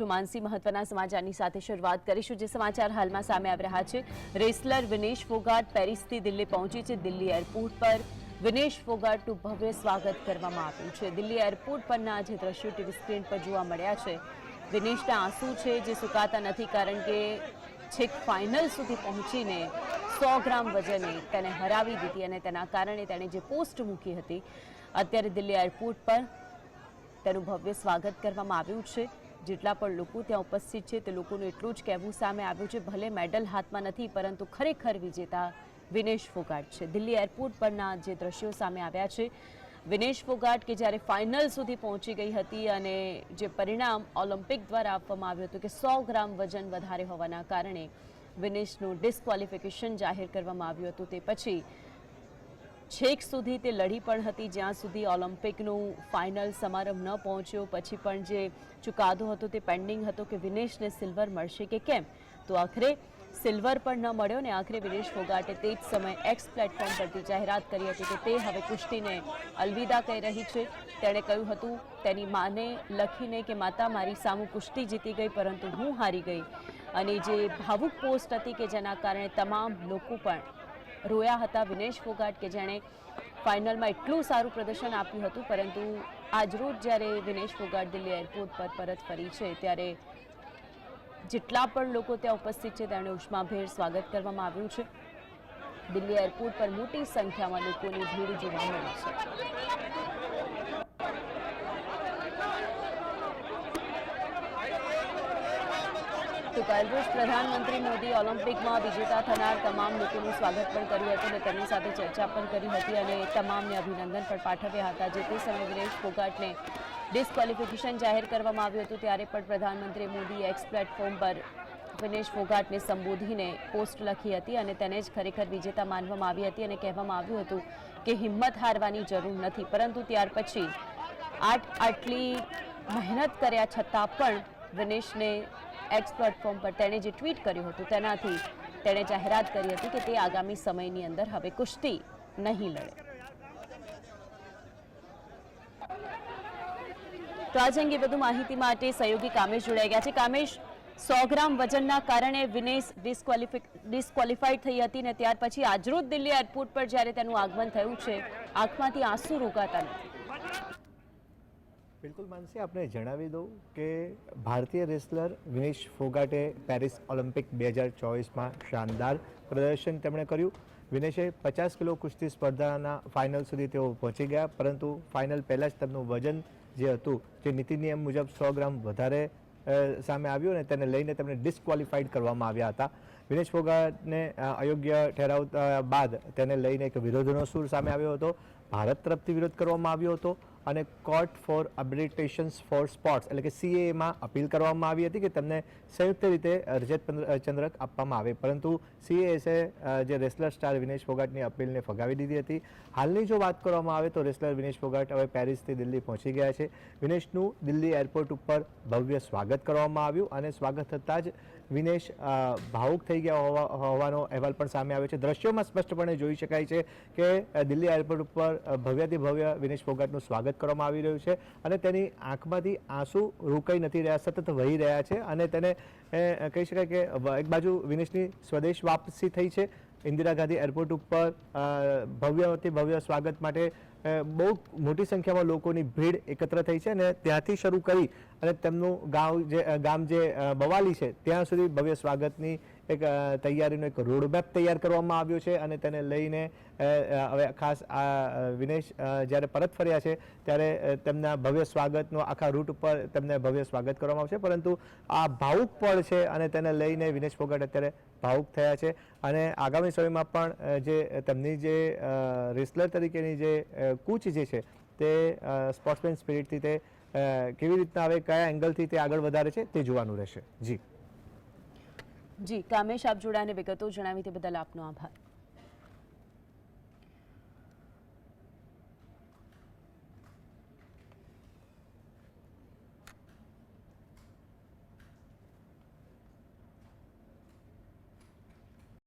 માનસી મહત્વના સમાચારની સાથે શરૂઆત કરીશું જે સમાચાર હાલમાં સામે આવી રહ્યા છે। રેસલર વિનેશ ફોગાટ પેરિસથી દિલ્હી પહોંચી છે। દિલ્હી એરપોર્ટ પર વિનેશ ફોગાટનું ભવ્ય સ્વાગત કરવામાં આવ્યું છે। દિલ્હી એરપોર્ટ પરના આજે દ્રશ્યો ટીવી સ્ક્રીન પર જોવા મળ્યા છે। વિનેશના આંસુ છે જે સુકાતા નથી, કારણ કે છેક ફાઇનલ સુધી પહોંચીને 100 ગ્રામ વજને તેને હરાવી દીધી અને તેના કારણે તેણે જે પોસ્ટ મૂકી હતી, અત્યારે દિલ્હી એરપોર્ટ પર તેનું ભવ્ય સ્વાગત કરવામાં આવ્યું છે। જેટલા પણ લોકો ત્યાં ઉપસ્થિત છે તે લોકોનું એટલું જ કહેવું સામે આવ્યું છે, ભલે મેડલ હાથમાં નથી પરંતુ ખરેખર વિજેતા વિનેશ ફોગાટ છે। દિલ્હી એરપોર્ટ પરના જે દ્રશ્યો સામે આવ્યા છે, વિનેશ ફોગાટ કે જ્યારે ફાઇનલ સુધી પહોંચી ગઈ હતી અને જે પરિણામ ઓલિમ્પિક દ્વારા આપવામાં આવ્યું હતું કે 100 ગ્રામ વજન વધારે હોવાના કારણે વિનેશનું ડિસ્ક્વોલિફિકેશન જાહેર કરવામાં આવ્યું હતું, તે પછી છેક સુધી તે લડી પણ હતી, જ્યાં સુધી ઓલિમ્પિકનું ફાઇનલ સમારંભ ન પહોંચ્યો પછી પણ જે ચુકાદો હતો તે પેન્ડિંગ હતો કે વિનેશને સિલ્વર મળશે કે કેમ, તો આખરે સિલ્વર પણ ન મળ્યો ને આખરે વિનેશ ફોગાટે તે જ સમયે એક્સ પ્લેટફોર્મ પરથી જાહેરાત કરી હતી કે તે હવે કુસ્તીને અલવિદા કહી રહી છે। તેણે કહ્યું હતું તેની માને લખીને કે માતા મારી સામું કુસ્તી જીતી ગઈ પરંતુ હું હારી ગઈ, અને જે ભાવુક પોસ્ટ હતી કે જેના કારણે તમામ લોકો પણ રોયા હતા। વિનેશ ફોગાટ કે જેણે ફાઇનલમાં એટલું સારું પ્રદર્શન આપ્યું હતું, પરંતુ આજરોજ જ્યારે વિનેશ ફોગાટ દિલ્હી એરપોર્ટ પર પરત ફરી છે ત્યારે જેટલા પણ લોકો ત્યાં ઉપસ્થિત છે તેણે ઉષ્માભેર સ્વાગત કરવામાં આવ્યું છે। દિલ્હી એરપોર્ટ પર મોટી સંખ્યામાં લોકોની ભીડ જોવા મળી છે। તો કાલ રોજ પ્રધાનમંત્રી મોદી ઓલિમ્પિકમાં વિજેતા થનાર તમામ લોકોનું સ્વાગત પણ કર્યું હતું અને તેમની સાથે ચર્ચા પણ કરી હતી અને તમામને અભિનંદન પણ પાઠવ્યા હતા। જે તે સમયે વિનેશ ફોગાટને ડિસ્ક્વોલિફિકેશન જાહેર કરવામાં આવ્યું હતું ત્યારે પણ પ્રધાનમંત્રી મોદી એક્સ પ્લેટફોર્મ પર વિનેશ ફોગાટને સંબોધીને પોસ્ટ લખી હતી અને તેને જ ખરેખર વિજેતા માનવામાં આવી હતી અને કહેવામાં આવ્યું હતું કે હિંમત હારવાની જરૂર નથી, પરંતુ ત્યાર પછી આટલી મહેનત કર્યા છતાં પણ વિનેશને એક્સ પ્લેટફોર્મ પર તેણે જે ટ્વીટ કર્યું હતું તેનાથી તેણે જાહેરાત કરી હતી કે તે આગામી સમયની અંદર હવે કુસ્તી નહીં લડે। તો આજ અંગે વધુ માહિતી માટે સહયોગી કામેશ જોડાઈ ગયા છે। કામેશ, 100 ગ્રામ વજનના કારણે વિનેશ ડિસ્ક્વોલિફાઈડ થઈ હતી ને ત્યાર પછી આજરોજ દિલ્હી એરપોર્ટ પર જ્યારે તેનું આગમન થયું છે, આંખમાંથી આંસુ રોકાતા નથી। બિલકુલ માનસી, આપણે જણાવી દઉં કે ભારતીય રેસલર વિનેશ ફોગાટે પેરિસ ઓલિમ્પિક 2024માં શાનદાર પ્રદર્શન તેમણે કર્યું। વિનેશે 50 કિલો કુસ્તી સ્પર્ધાના ફાઇનલ સુધી તેઓ પહોંચી ગયા, પરંતુ ફાઇનલ પહેલાં જ તેમનું વજન જે હતું જે નીતિ નિયમ મુજબ 100 ગ્રામ વધારે સામે આવ્યું અને તેને લઈને તેમને ડિસ્ક્વોલિફાઈડ કરવામાં આવ્યા હતા। વિનેશ ફોગાટને અયોગ્ય ઠેરાવતા બાદ તેને લઈને એક વિરોધનો સૂર સામે આવ્યો હતો। ભારત તરફથી વિરોધ કરવામાં આવ્યો હતો અને કોર્ટ ફોર આર્બિટ્રેશન્સ ફોર સ્પોર્ટ્સ એટલે કે CAAમાં અપીલ કરવામાં આવી હતી કે તેમને સંયુક્ત રીતે રજત ચંદ્રક આપવામાં આવે, પરંતુ CAA જે રેસલર સ્ટાર વિનેશ ફોગાટની અપીલને ફગાવી દીધી હતી। હાલની જો વાત કરવામાં આવે તો રેસલર વિનેશ ફોગાટ હવે પેરિસથી દિલ્હી પહોંચી ગયા છે। વિનેશનું દિલ્હી એરપોર્ટ ઉપર ભવ્ય સ્વાગત કરવામાં આવ્યું અને સ્વાગત થતાં જ વિનેશ ભાવુક થઈ ગયા હોવાનો અહેવાલ પણ સામે આવ્યો છે। દ્રશ્યોમાં સ્પષ્ટપણે જોઈ શકાય છે કે દિલ્હી એરપોર્ટ ઉપર ભવ્યથી ભવ્ય વિનેશ ફોગાટનું સ્વાગત કરવામાં આવી રહ્યું છે અને તેની આંખમાંથી આંસુ રોકાઈ નથી રહ્યા, સતત વહી રહ્યા છે અને તેને કહી શકાય કે એક બાજુ વિનેશની સ્વદેશ વાપસી થઈ છે। ઇન્દિરા ગાંધી એરપોર્ટ ઉપર ભવ્યથી ભવ્ય સ્વાગત માટે બહુ મોટી સંખ્યામાં લોકોની ભીડ એકત્ર થઈ છે અને ત્યાંથી શરૂ કરી અને તેમનું ગામ જે બવાલી છે ત્યાં સુધી ભવ્ય સ્વાગતની એક તૈયારીનો એક રોડમેપ તૈયાર કરવામાં આવ્યો છે અને તેને લઈને હવે ખાસ આ વિનેશ જ્યારે પરત ફર્યા છે ત્યારે તેમના ભવ્ય સ્વાગતનો આખા રૂટ ઉપર તેમને ભવ્ય સ્વાગત કરવામાં આવશે, પરંતુ આ ભાવુક પળ છે અને તેને લઈને વિનેશ ફોગાટ અત્યારે ભાવુક થયા છે અને આગામી સમયમાં પણ જે તેમની જે રેસલર તરીકેની જે કૂચ જે છે તે સ્પોર્ટ્સમેન સ્પિરિટથી તે કેવી રીતના હવે કયા એંગલથી તે આગળ વધારે છે તે જોવાનું રહેશે। જી કામેશ, આપ જોડાને વિગતો જણાવી તે બદલ આપનો આભાર।